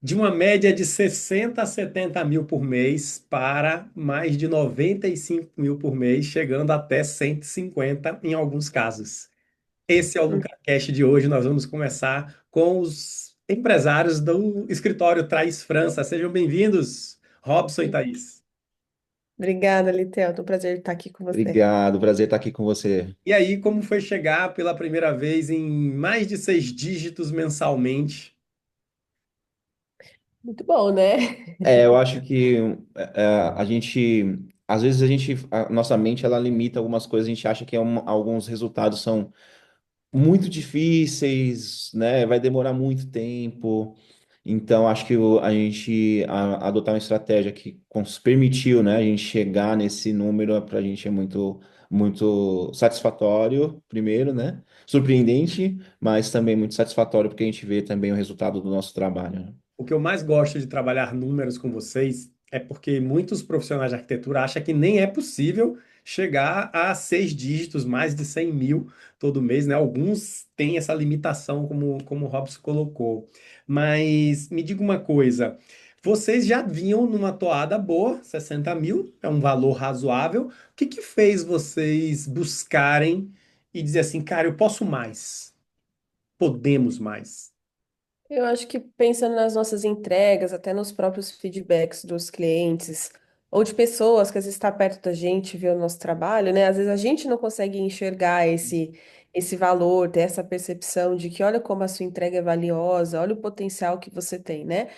de uma média de 60 a 70 mil por mês para mais de 95 mil por mês, chegando até 150 em alguns casos. Esse é o Hum, LucaCast de hoje. Nós vamos começar com os empresários do escritório Trais França. Sejam bem-vindos, Robson e Thaís. Obrigada, Litel. É um prazer estar aqui com você. Obrigado, prazer estar aqui com você. E aí, como foi chegar pela primeira vez em mais de 6 dígitos mensalmente? Muito bom, né? Eu acho que a gente, às vezes a nossa mente ela limita algumas coisas, a gente acha que alguns resultados são muito difíceis, né? Vai demorar muito tempo. Então, acho que a gente adotar uma estratégia que permitiu, né, a gente chegar nesse número, para a gente é muito satisfatório, primeiro, né? Surpreendente, mas também muito satisfatório porque a gente vê também o resultado do nosso trabalho, né? O que eu mais gosto de trabalhar números com vocês é porque muitos profissionais de arquitetura acham que nem é possível chegar a 6 dígitos, mais de 100 mil todo mês, né? Alguns têm essa limitação, como o Robson colocou. Mas me diga uma coisa, vocês já vinham numa toada boa, 60 mil, é um valor razoável. O que que fez vocês buscarem e dizer assim, cara, eu posso mais, podemos mais? Eu acho que pensando nas nossas entregas, até nos próprios feedbacks dos clientes, ou de pessoas que às vezes estão perto da gente, vê o nosso trabalho, né? Às vezes a gente não consegue enxergar esse valor, ter essa percepção de que olha como a sua entrega é valiosa, olha o potencial que você tem, né?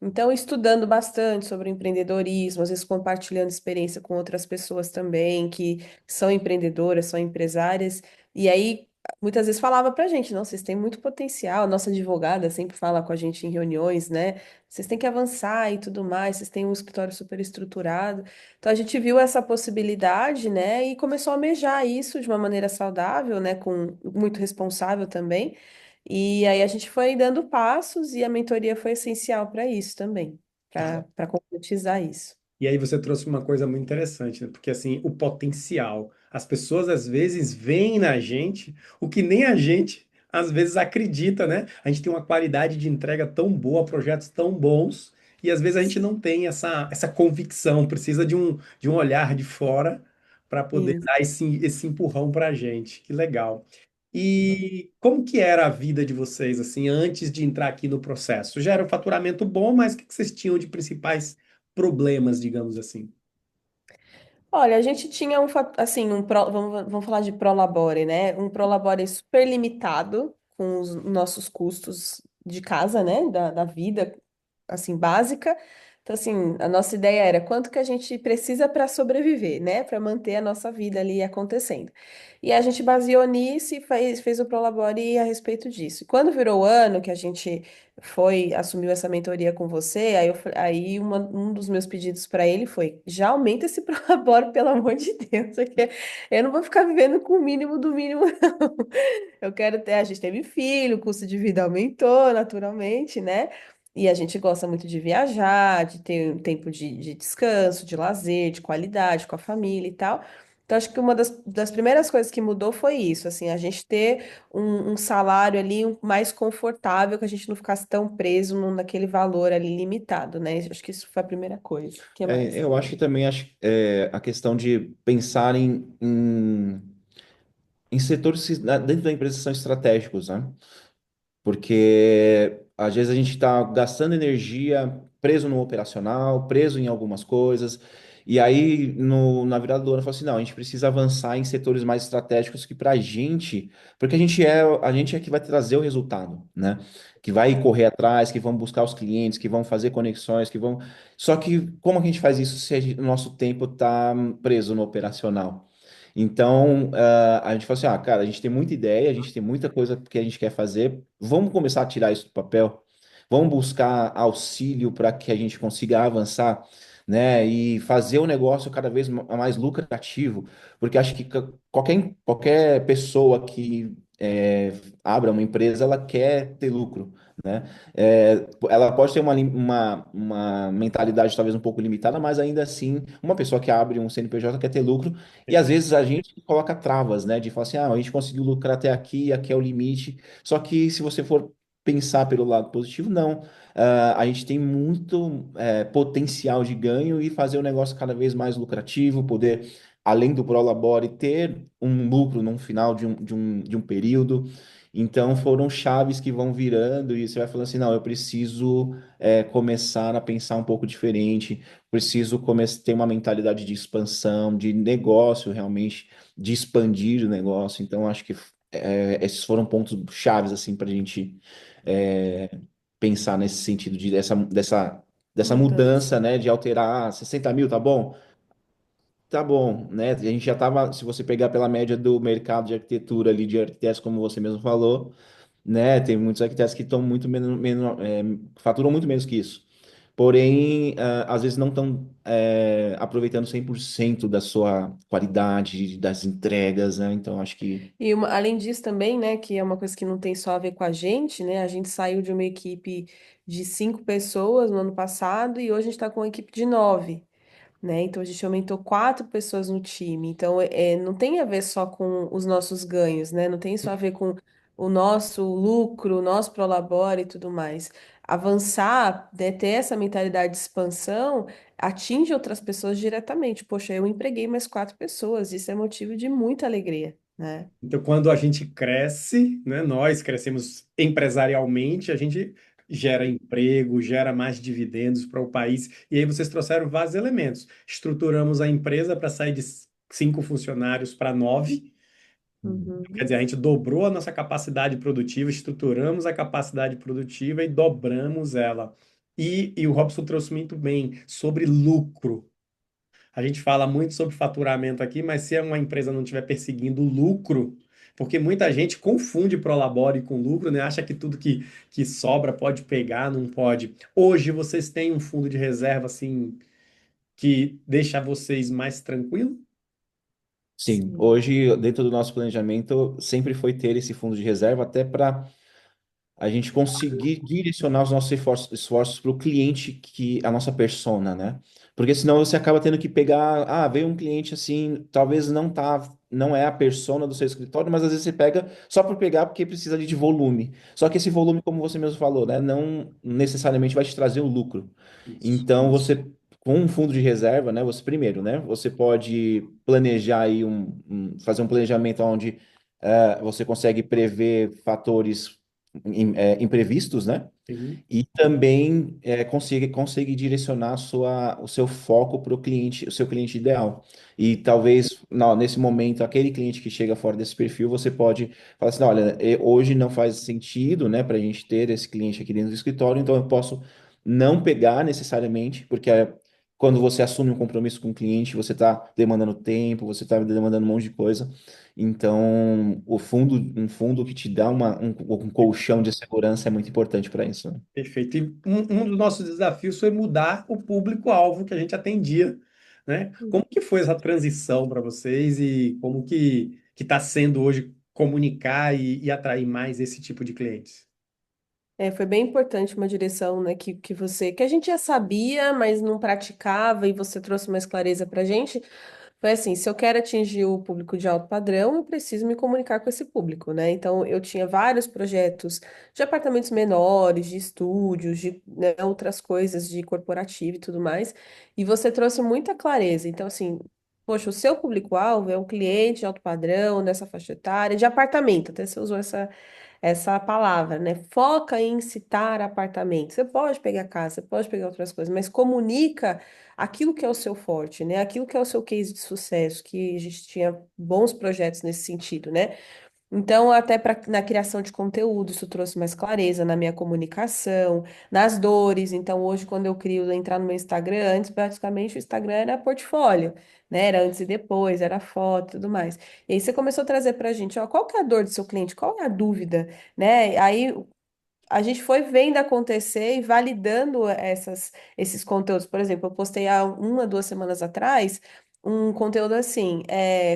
Então, estudando bastante sobre empreendedorismo, às vezes compartilhando experiência com outras pessoas também que são empreendedoras, são empresárias, e aí muitas vezes falava pra gente, não, vocês têm muito potencial, nossa advogada sempre fala com a gente em reuniões, né? Vocês têm que avançar e tudo mais, vocês têm um escritório super estruturado. Então a gente viu essa possibilidade, né, e começou a almejar isso de uma maneira saudável, né, com muito responsável também. E aí a gente foi dando passos e a mentoria foi essencial para isso também, para concretizar isso. E aí você trouxe uma coisa muito interessante, né? Porque assim, o potencial. As pessoas às vezes veem na gente o que nem a gente às vezes acredita, né? A gente tem uma qualidade de entrega tão boa, projetos tão bons, e às vezes a gente não tem essa convicção, precisa de um olhar de fora para poder Isso. dar esse empurrão para a gente. Que legal. E como que era a vida de vocês assim antes de entrar aqui no processo? Já era um faturamento bom, mas o que que vocês tinham de principais problemas, digamos assim? Olha, a gente tinha assim, vamos falar de Prolabore, né? Um Prolabore super limitado com os nossos custos de casa, né? Da vida, assim, básica. Então, assim, a nossa ideia era quanto que a gente precisa para sobreviver, né? Para manter a nossa vida ali acontecendo. E a gente baseou nisso e fez o Prolabore a respeito disso. E quando virou o ano que a gente assumiu essa mentoria com você, um dos meus pedidos para ele foi: já aumenta esse Prolabore, pelo amor de Deus, porque eu não vou ficar vivendo com o mínimo do mínimo, não. Eu quero ter, a gente teve filho, o custo de vida aumentou naturalmente, né? E a gente gosta muito de viajar, de ter um tempo de descanso, de lazer, de qualidade com a família e tal. Então, acho que uma das primeiras coisas que mudou foi isso, assim, a gente ter um salário ali mais confortável, que a gente não ficasse tão preso naquele valor ali limitado, né? Acho que isso foi a primeira coisa. O que mais? Eu acho que também a questão de pensar em setores que dentro da empresa são estratégicos, né? Porque às vezes a gente está gastando energia preso no operacional, preso em algumas coisas, e aí na virada do ano eu falo assim, não, a gente precisa avançar em setores mais estratégicos que para a gente, porque a gente é que vai trazer o resultado, né? Que vai correr atrás, que vão buscar os clientes, que vão fazer conexões, que vão. Só que como que a gente faz isso se o nosso tempo está preso no operacional? Então, a gente falou assim, cara, a gente tem muita ideia, a gente tem muita coisa que a gente quer fazer, vamos começar a tirar isso do papel, vamos buscar auxílio para que a gente consiga avançar, né, e fazer o negócio cada vez mais lucrativo, porque acho que qualquer pessoa que abra uma empresa, ela quer ter lucro, né? Ela pode ter uma mentalidade talvez um pouco limitada, mas ainda assim, uma pessoa que abre um CNPJ quer ter lucro, e às vezes a gente coloca travas, né? De falar assim, a gente conseguiu lucrar até aqui, aqui é o limite. Só que se você for pensar pelo lado positivo, não. A gente tem muito potencial de ganho e fazer o negócio cada vez mais lucrativo, poder, além do Prolabore, ter um lucro no final de um período. Então, foram chaves que vão virando e você vai falando assim, não, eu preciso começar a pensar um pouco diferente, preciso ter uma mentalidade de expansão, de negócio realmente, de expandir o negócio. Então, acho que esses foram pontos chaves assim para a gente é, pensar nesse sentido dessa Mudança. mudança, né, de alterar 60 mil, tá bom? Tá bom, né? A gente já estava, se você pegar pela média do mercado de arquitetura ali, de arquitetos, como você mesmo falou, né? Tem muitos arquitetos que estão muito menos, faturam muito menos que isso. Porém, às vezes não estão aproveitando 100% da sua qualidade, das entregas, né? Então, acho que E além disso também, né, que é uma coisa que não tem só a ver com a gente, né? A gente saiu de uma equipe de 5 pessoas no ano passado e hoje a gente está com uma equipe de 9. Né? Então a gente aumentou 4 pessoas no time. Então não tem a ver só com os nossos ganhos, né? Não tem só a ver com o nosso lucro, o nosso prolabore e tudo mais. Avançar, né, ter essa mentalidade de expansão, atinge outras pessoas diretamente. Poxa, eu empreguei mais 4 pessoas, isso é motivo de muita alegria, né? Então, quando a gente cresce, né, nós crescemos empresarialmente, a gente gera emprego, gera mais dividendos para o país. E aí vocês trouxeram vários elementos. Estruturamos a empresa para sair de 5 funcionários para 9. Quer Uhum. dizer, a gente dobrou a nossa capacidade produtiva, estruturamos a capacidade produtiva e dobramos ela. E o Robson trouxe muito bem sobre lucro. A gente fala muito sobre faturamento aqui, mas se uma empresa não estiver perseguindo lucro, porque muita gente confunde Prolabore com lucro, né? Acha que tudo que sobra pode pegar, não pode. Hoje vocês têm um fundo de reserva assim que deixa vocês mais tranquilos? sim. Sim. Hoje, dentro do nosso planejamento, sempre foi ter esse fundo de reserva até para a gente conseguir direcionar os nossos esforços para o cliente que a nossa persona, né? Porque senão você acaba tendo que pegar, veio um cliente assim, talvez não é a persona do seu escritório, mas às vezes você pega só por pegar porque precisa ali de volume. Só que esse volume, como você mesmo falou, né, não necessariamente vai te trazer o lucro. Isso. Então você com um fundo de reserva, né, você primeiro, né, você pode planejar aí fazer um planejamento onde você consegue prever fatores imprevistos, né? Sim. E também consegue direcionar o seu foco para o cliente, o seu cliente ideal. E talvez nesse momento, aquele cliente que chega fora desse perfil, você pode falar assim: olha, hoje não faz sentido, né, para a gente ter esse cliente aqui dentro do escritório, então eu posso não pegar necessariamente, porque quando você assume um compromisso com o cliente, você está demandando tempo, você está demandando um monte de coisa. Então, um fundo que te dá um colchão de segurança é muito importante para isso, né? Perfeito. E um dos nossos desafios foi mudar o público-alvo que a gente atendia, né? Como que foi essa transição para vocês e como que está sendo hoje comunicar e atrair mais esse tipo de clientes? Foi bem importante uma direção, né, que a gente já sabia, mas não praticava, e você trouxe mais clareza para a gente. Foi assim, se eu quero atingir o público de alto padrão, eu preciso me comunicar com esse público, né? Então, eu tinha vários projetos de apartamentos menores, de estúdios, de, né, outras coisas, de corporativo e tudo mais, e você trouxe muita clareza. Então, assim, poxa, o seu público-alvo é um cliente de alto padrão, nessa faixa etária, de apartamento, até você usou essa palavra, né? Foca em citar apartamento. Você pode pegar casa, você pode pegar outras coisas, mas comunica aquilo que é o seu forte, né? Aquilo que é o seu case de sucesso, que a gente tinha bons projetos nesse sentido, né? Então, até na criação de conteúdo, isso trouxe mais clareza na minha comunicação, nas dores. Então, hoje, quando eu crio, entrar no meu Instagram, antes, praticamente, o Instagram era portfólio, né? Era antes e depois, era foto e tudo mais. E aí, você começou a trazer pra gente, ó, qual que é a dor do seu cliente? Qual é a dúvida, né? Aí, a gente foi vendo acontecer e validando esses conteúdos. Por exemplo, eu postei há 1, 2 semanas atrás um conteúdo assim: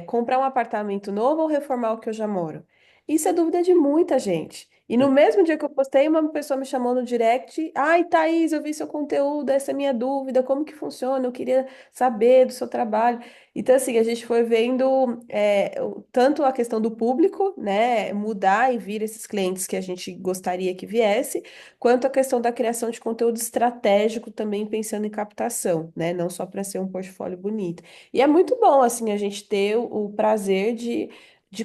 comprar um apartamento novo ou reformar o que eu já moro? Isso é dúvida de muita gente. E no mesmo dia que eu postei, uma pessoa me chamou no direct. Ai, Thaís, eu vi seu conteúdo, essa é a minha dúvida, como que funciona? Eu queria saber do seu trabalho. Então, assim, a gente foi vendo tanto a questão do público, né, mudar e vir esses clientes que a gente gostaria que viesse, quanto a questão da criação de conteúdo estratégico também pensando em captação, né, não só para ser um portfólio bonito. E é muito bom, assim, a gente ter o prazer de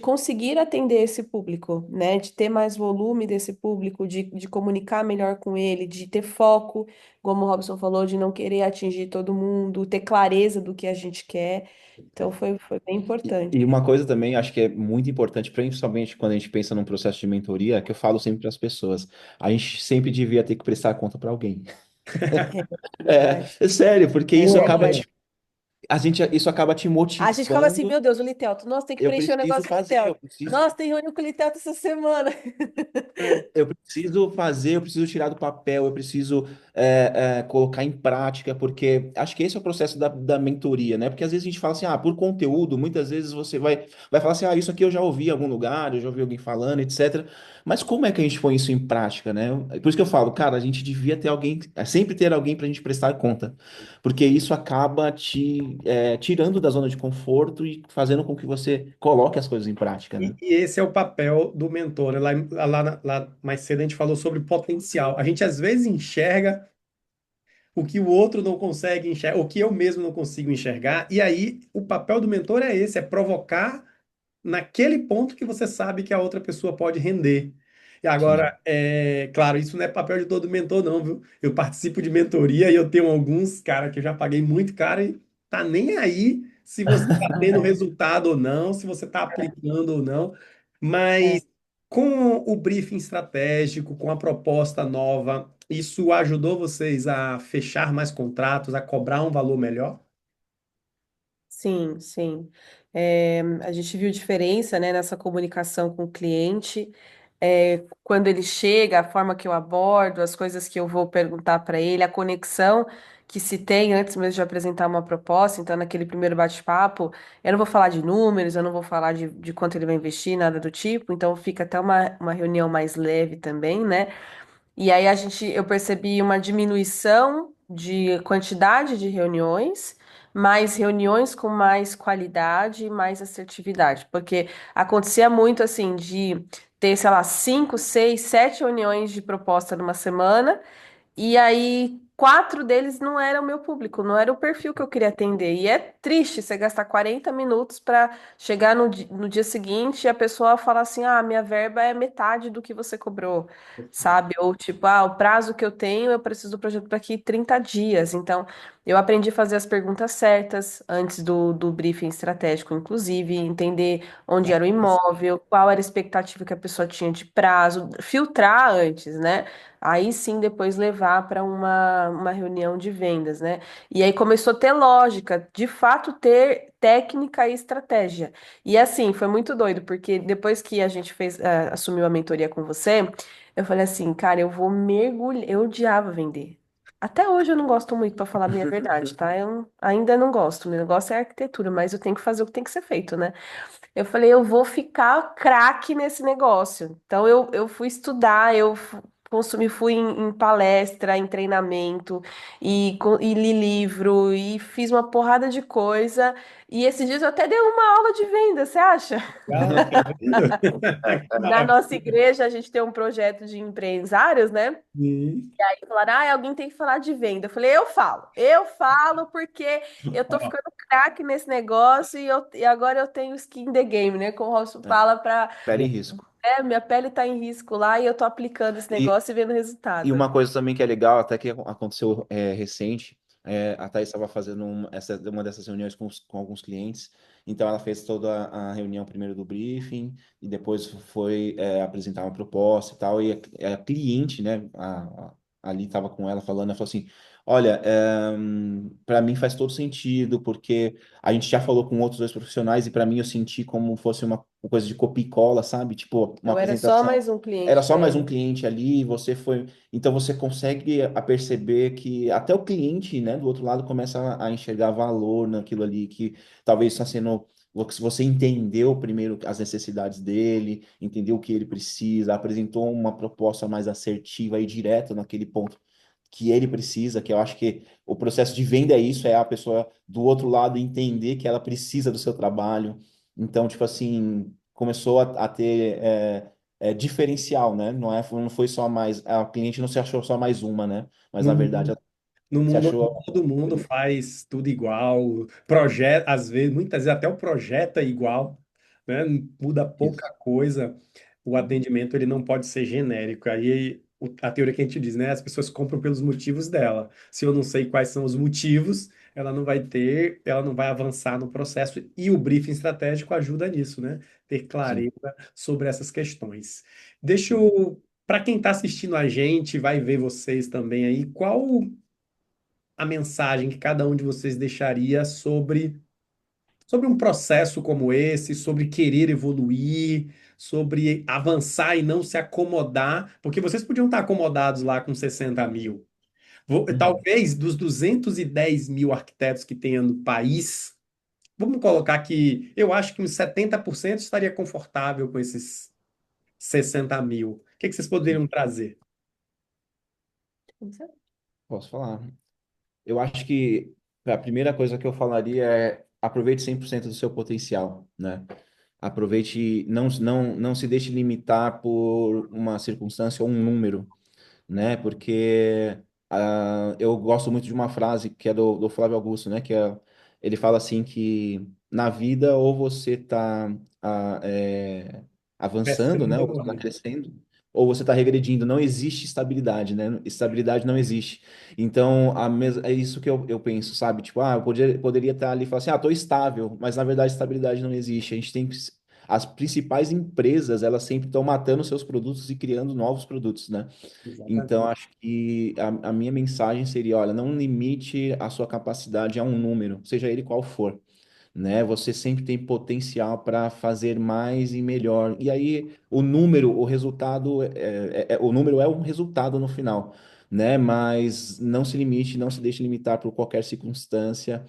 conseguir atender esse público, né? De ter mais volume desse público, de comunicar melhor com ele, de ter foco, como o Robson falou, de não querer atingir todo mundo, ter clareza do que a gente quer. Então foi bem E importante. uma coisa também, acho que é muito importante, principalmente quando a gente pensa num processo de mentoria, que eu falo sempre para as pessoas, a gente sempre devia ter que prestar conta para alguém. É verdade. É sério, porque É isso acaba verdade. te, a gente, isso acaba te A gente ficava assim, motivando. meu Deus, o Litelto, nossa, tem que Eu preencher o preciso negócio com o fazer, eu Litelto. preciso. Nossa, tem reunião com o Litelto essa semana. Eu preciso fazer, eu preciso tirar do papel, eu preciso colocar em prática, porque acho que esse é o processo da mentoria, né? Porque às vezes a gente fala assim, por conteúdo, muitas vezes você vai falar assim, isso aqui eu já ouvi em algum lugar, eu já ouvi alguém falando, etc. Mas como é que a gente põe isso em prática, né? Por isso que eu falo, cara, a gente devia ter alguém, sempre ter alguém para a gente prestar conta, porque isso acaba tirando da zona de conforto e fazendo com que você coloque as coisas em prática, né? E esse é o papel do mentor, né? Lá mais cedo a gente falou sobre potencial. A gente às vezes enxerga o que o outro não consegue enxergar, o que eu mesmo não consigo enxergar, e aí o papel do mentor é esse, é provocar naquele ponto que você sabe que a outra pessoa pode render. E Sim. agora, claro, isso não é papel de todo mentor, não, viu? Eu participo de mentoria e eu tenho alguns, cara, que eu já paguei muito caro e tá nem aí se você está tendo resultado ou não, se você está aplicando ou não. É. Mas com o briefing estratégico, com a proposta nova, isso ajudou vocês a fechar mais contratos, a cobrar um valor melhor? Sim, sim. A gente viu diferença, né, nessa comunicação com o cliente. Quando ele chega, a forma que eu abordo, as coisas que eu vou perguntar para ele, a conexão que se tem antes mesmo de apresentar uma proposta. Então, naquele primeiro bate-papo, eu não vou falar de números, eu não vou falar de quanto ele vai investir, nada do tipo. Então, fica até uma reunião mais leve também, né? E aí eu percebi uma diminuição de quantidade de reuniões, mais reuniões com mais qualidade e mais assertividade, porque acontecia muito assim de ter, sei lá, 5, 6, 7 reuniões de proposta numa semana. E aí, 4 deles não era o meu público, não era o perfil que eu queria atender. E é triste você gastar 40 minutos para chegar no dia seguinte e a pessoa falar assim: minha verba é metade do que você cobrou, sabe? Ou tipo, o prazo que eu tenho, eu preciso do projeto daqui 30 dias. Então, eu aprendi a fazer as perguntas certas antes do briefing estratégico, inclusive, entender onde era o imóvel, qual era a expectativa que a pessoa tinha de prazo, filtrar antes, né? Aí sim, depois levar para uma reunião de vendas, né? E aí começou a ter lógica, de fato ter técnica e estratégia. E assim, foi muito doido, porque depois que a gente assumiu a mentoria com você, eu falei assim, cara, eu vou mergulhar. Eu odiava vender. Até hoje eu não gosto muito, para falar a minha verdade, tá? Eu ainda não gosto. Meu negócio é arquitetura, mas eu tenho que fazer o que tem que ser feito, né? Eu falei, eu vou ficar craque nesse negócio. Então eu fui estudar, fui em palestra, em treinamento, e li livro, e fiz uma porrada de coisa. E esses dias eu até dei uma aula de venda, você acha? Legal, tá vendo? Que Na nossa maravilha. igreja a gente tem um projeto de empresários, né? Sim. Aí falaram, alguém tem que falar de venda. Eu falei, eu falo porque eu tô Ó, ficando craque nesse negócio e agora eu tenho skin in the game, né? Como o Robson É, fala para, pele em risco. minha pele tá em risco lá e eu tô aplicando esse E, negócio e vendo e resultado. uma coisa também que é legal, até que aconteceu recente, a Thaís estava fazendo uma dessas reuniões com alguns clientes, então ela fez toda a reunião primeiro do briefing, e depois foi apresentar uma proposta e tal, e a cliente, né, ali estava com ela falando, ela falou assim, olha, para mim faz todo sentido, porque a gente já falou com outros dois profissionais, e para mim eu senti como fosse uma coisa de copia e cola, sabe? Tipo, uma Eu era só apresentação. mais um Era cliente só mais dela. um cliente ali, você foi. Então você consegue a perceber que até o cliente, né, do outro lado começa a enxergar valor naquilo ali que talvez está sendo Você entendeu primeiro as necessidades dele, entendeu o que ele precisa, apresentou uma proposta mais assertiva e direta naquele ponto que ele precisa, que eu acho que o processo de venda é isso, é a pessoa do outro lado entender que ela precisa do seu trabalho. Então, tipo assim, começou a ter diferencial, né? Não foi só mais, a cliente não se achou só mais uma, né? Mas na verdade ela No se mundo, achou. todo mundo faz tudo igual, projeto, às vezes, muitas vezes até o projeto é igual, né? Muda pouca Isso. coisa. O atendimento ele não pode ser genérico. Aí a teoria que a gente diz, né? As pessoas compram pelos motivos dela. Se eu não sei quais são os motivos, ela não vai avançar no processo. E o briefing estratégico ajuda nisso, né? Ter Sim. clareza sobre essas questões. Deixa eu, para quem está assistindo a gente, vai ver vocês também aí, qual a mensagem que cada um de vocês deixaria sobre um processo como esse, sobre querer evoluir, sobre avançar e não se acomodar, porque vocês podiam estar acomodados lá com 60 mil. Uhum. Talvez dos 210 mil arquitetos que tem no país, vamos colocar que eu acho que uns 70% estaria confortável com esses 60 mil. O que que vocês Sim. poderiam trazer? Posso falar? Eu acho que a primeira coisa que eu falaria é aproveite 100% do seu potencial, né? Aproveite, não se deixe limitar por uma circunstância ou um número, né? Porque eu gosto muito de uma frase que é do Flávio Augusto, né? Ele fala assim que na vida ou você está avançando, né? Crescendo Ou ou você está morrendo? crescendo, ou você está regredindo. Não existe estabilidade, né? Estabilidade não existe. Então, é isso que eu penso, sabe? Tipo, eu poderia estar ali e falar assim, tô estável, mas na verdade estabilidade não existe. A gente tem que as principais empresas, elas sempre estão matando seus produtos e criando novos produtos, né? Então, Exatamente. acho que a minha mensagem seria, olha, não limite a sua capacidade a um número, seja ele qual for, né? Você sempre tem potencial para fazer mais e melhor. E aí, o número, o resultado, o número é um resultado no final, né? Mas não se limite, não se deixe limitar por qualquer circunstância,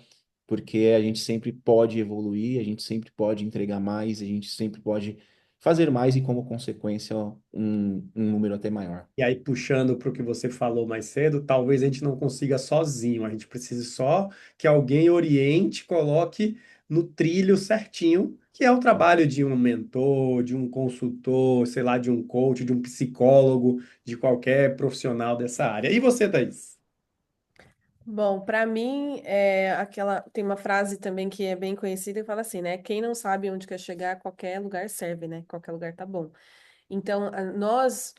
porque a gente sempre pode evoluir, a gente sempre pode entregar mais, a gente sempre pode fazer mais e, como consequência, um número até maior. E aí, puxando para o que você falou mais cedo, talvez a gente não consiga sozinho, a gente precise só que alguém oriente, coloque no trilho certinho, que é o trabalho de um mentor, de um consultor, sei lá, de um coach, de um psicólogo, de qualquer profissional dessa área. E você, Thaís? Bom, para mim, tem uma frase também que é bem conhecida e fala assim, né? Quem não sabe onde quer chegar, qualquer lugar serve, né? Qualquer lugar tá bom. Então,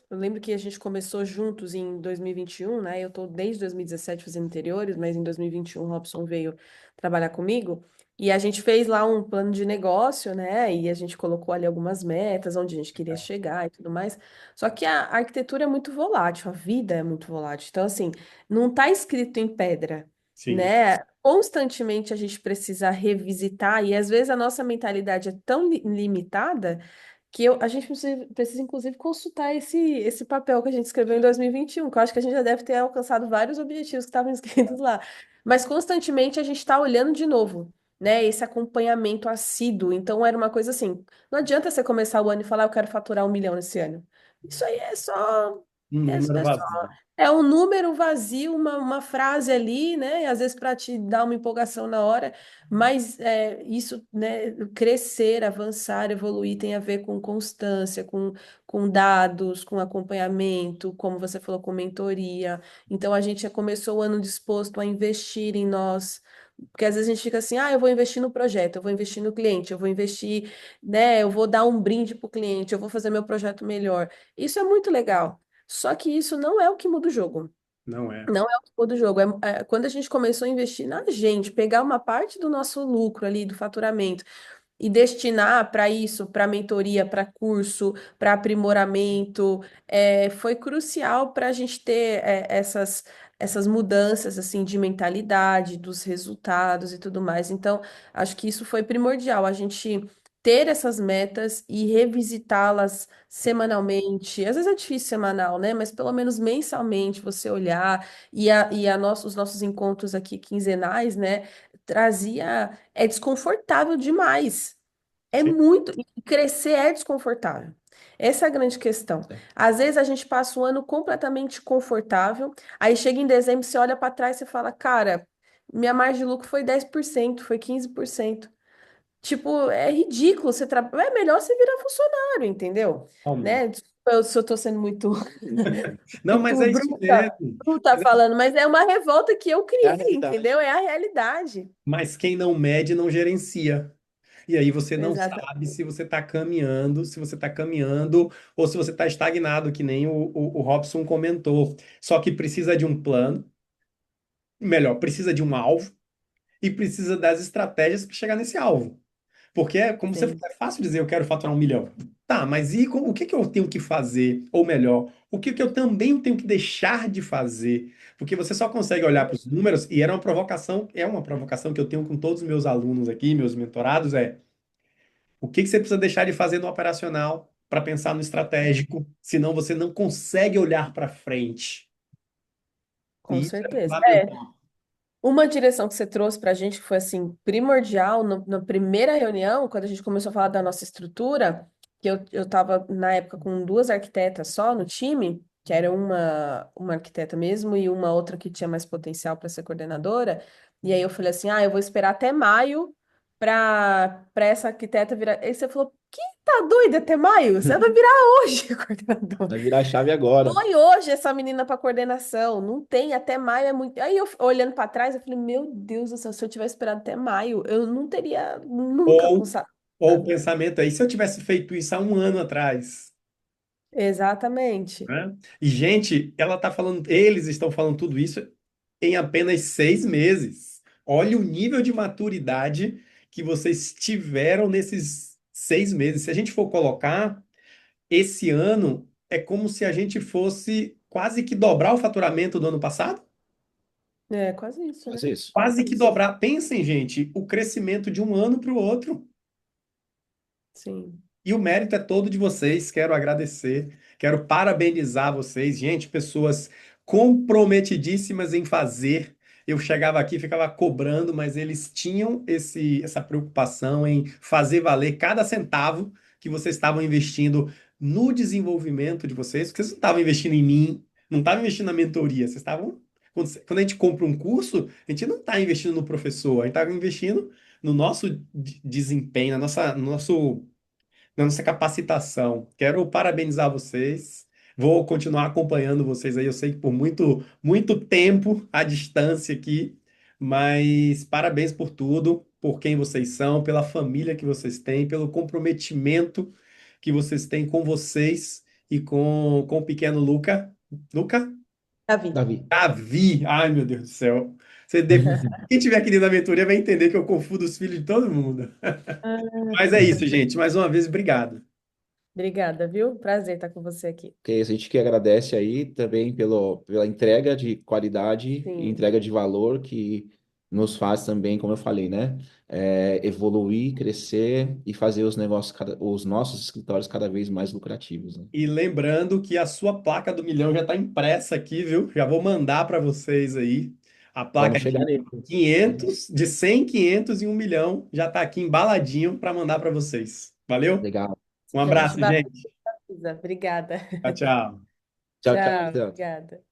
eu lembro que a gente começou juntos em 2021, né? Eu tô desde 2017 fazendo interiores, mas em 2021 o Robson veio trabalhar comigo e a gente fez lá um plano de negócio, né? E a gente colocou ali algumas metas, onde a gente queria chegar e tudo mais. Só que a arquitetura é muito volátil, a vida é muito volátil. Então, assim, não tá escrito em pedra, Sim. né? Constantemente a gente precisa revisitar e às vezes a nossa mentalidade é tão limitada que a gente precisa, inclusive, consultar esse papel que a gente escreveu em 2021, que eu acho que a gente já deve ter alcançado vários objetivos que estavam escritos lá. Mas constantemente a gente está olhando de novo, né? Esse acompanhamento assíduo. Então, era uma coisa assim: não adianta você começar o ano e falar, eu quero faturar 1 milhão esse ano. Isso aí é só. Um É, número é vazio. é um número vazio, uma frase ali, né? E às vezes para te dar uma empolgação na hora, mas isso, né? Crescer, avançar, evoluir tem a ver com constância, com dados, com acompanhamento, como você falou, com mentoria. Então a gente já começou o ano disposto a investir em nós. Porque às vezes a gente fica assim, eu vou investir no projeto, eu vou investir no cliente, eu vou investir, né? Eu vou dar um brinde para o cliente, eu vou fazer meu projeto melhor. Isso é muito legal. Só que isso não é o que muda o jogo. Não é. Não é o que muda o jogo. Quando a gente começou a investir na gente, pegar uma parte do nosso lucro ali, do faturamento, e destinar para isso, para mentoria, para curso, para aprimoramento, foi crucial para a gente ter essas mudanças assim de mentalidade, dos resultados e tudo mais. Então, acho que isso foi primordial, a gente ter essas metas e revisitá-las semanalmente. Às vezes é difícil semanal, né? Mas pelo menos mensalmente você olhar os nossos encontros aqui quinzenais, né? Trazia. É desconfortável demais. É muito. E crescer é desconfortável. Essa é a grande questão. Às vezes a gente passa um ano completamente confortável, aí chega em dezembro, você olha para trás e fala, cara, minha margem de lucro foi 10%, foi 15%. Tipo, é ridículo. É melhor você virar funcionário, entendeu? Realmente. Né? Desculpa se eu tô sendo muito, Não, mas muito é isso mesmo. bruta falando, mas é uma revolta que eu É a criei, realidade. entendeu? É a realidade. Mas quem não mede não gerencia. E aí você não Exato. sabe se você está caminhando, se você está caminhando ou se você está estagnado, que nem o Robson comentou. Só que precisa de um plano, melhor, precisa de um alvo e precisa das estratégias para chegar nesse alvo. Porque é como você falou, Sim, é fácil dizer eu quero faturar 1 milhão. Tá, mas o que que eu tenho que fazer? Ou melhor, o que que eu também tenho que deixar de fazer? Porque você só consegue olhar para os números, e era uma provocação, é uma provocação que eu tenho com todos os meus alunos aqui, meus mentorados, o que que você precisa deixar de fazer no operacional para pensar no estratégico, senão você não consegue olhar para frente. com E isso é certeza. fundamental. Uma direção que você trouxe para a gente que foi assim primordial na primeira reunião, quando a gente começou a falar da nossa estrutura, que eu estava na época com duas arquitetas só no time, que era uma arquiteta mesmo e uma outra que tinha mais potencial para ser coordenadora. E aí eu falei assim, eu vou esperar até maio para essa arquiteta virar. Aí você falou, que tá doida até maio? Você vai virar hoje, coordenadora. Vai virar a chave agora. Põe hoje essa menina para coordenação. Não tem, até maio é muito. Aí eu olhando para trás, eu falei, meu Deus do céu, se eu tivesse esperado até maio, eu não teria nunca Ou, conquistado ou o nada. pensamento aí, se eu tivesse feito isso há 1 ano atrás, Exatamente. né? E, gente, ela tá falando, eles estão falando tudo isso em apenas 6 meses. Olha o nível de maturidade que vocês tiveram nesses 6 meses. Se a gente for colocar, esse ano é como se a gente fosse quase que dobrar o faturamento do ano passado. É quase isso, Faz né? isso. Quase que dobrar. Pensem, gente, o crescimento de um ano para o outro. Sim. E o mérito é todo de vocês. Quero agradecer, quero parabenizar vocês, gente, pessoas comprometidíssimas em fazer. Eu chegava aqui, e ficava cobrando, mas eles tinham essa preocupação em fazer valer cada centavo que vocês estavam investindo no desenvolvimento de vocês, porque vocês não estavam investindo em mim, não estavam investindo na mentoria, vocês estavam. Quando a gente compra um curso, a gente não está investindo no professor, a gente está investindo no nosso desempenho, no nossa capacitação. Quero parabenizar vocês. Vou continuar acompanhando vocês aí. Eu sei que por muito, muito tempo à distância aqui, mas parabéns por tudo, por quem vocês são, pela família que vocês têm, pelo comprometimento que vocês têm com vocês e com o pequeno Luca. Luca? Davi. Davi. Davi. Ai, meu Deus do céu. Quem tiver aqui na mentoria vai entender que eu confundo os filhos de todo mundo. Mas é isso, gente. Mais uma vez, obrigado. Obrigada, viu? Prazer estar com você aqui. Que a gente que agradece aí também pela entrega de qualidade e Sim. entrega de valor que nos faz também, como eu falei, né? Evoluir, crescer e fazer os negócios, os nossos escritórios cada vez mais lucrativos, né? E lembrando que a sua placa do milhão já está impressa aqui, viu? Já vou mandar para vocês aí. A placa Vamos chegar de nele. 500, de 100, 500 e 1 milhão já está aqui embaladinho para mandar para vocês. Valeu? Legal. Um A gente abraço, gente. batiza. Obrigada. Tchau, tchau. Tchau, tchau. Tchau, Então. obrigada.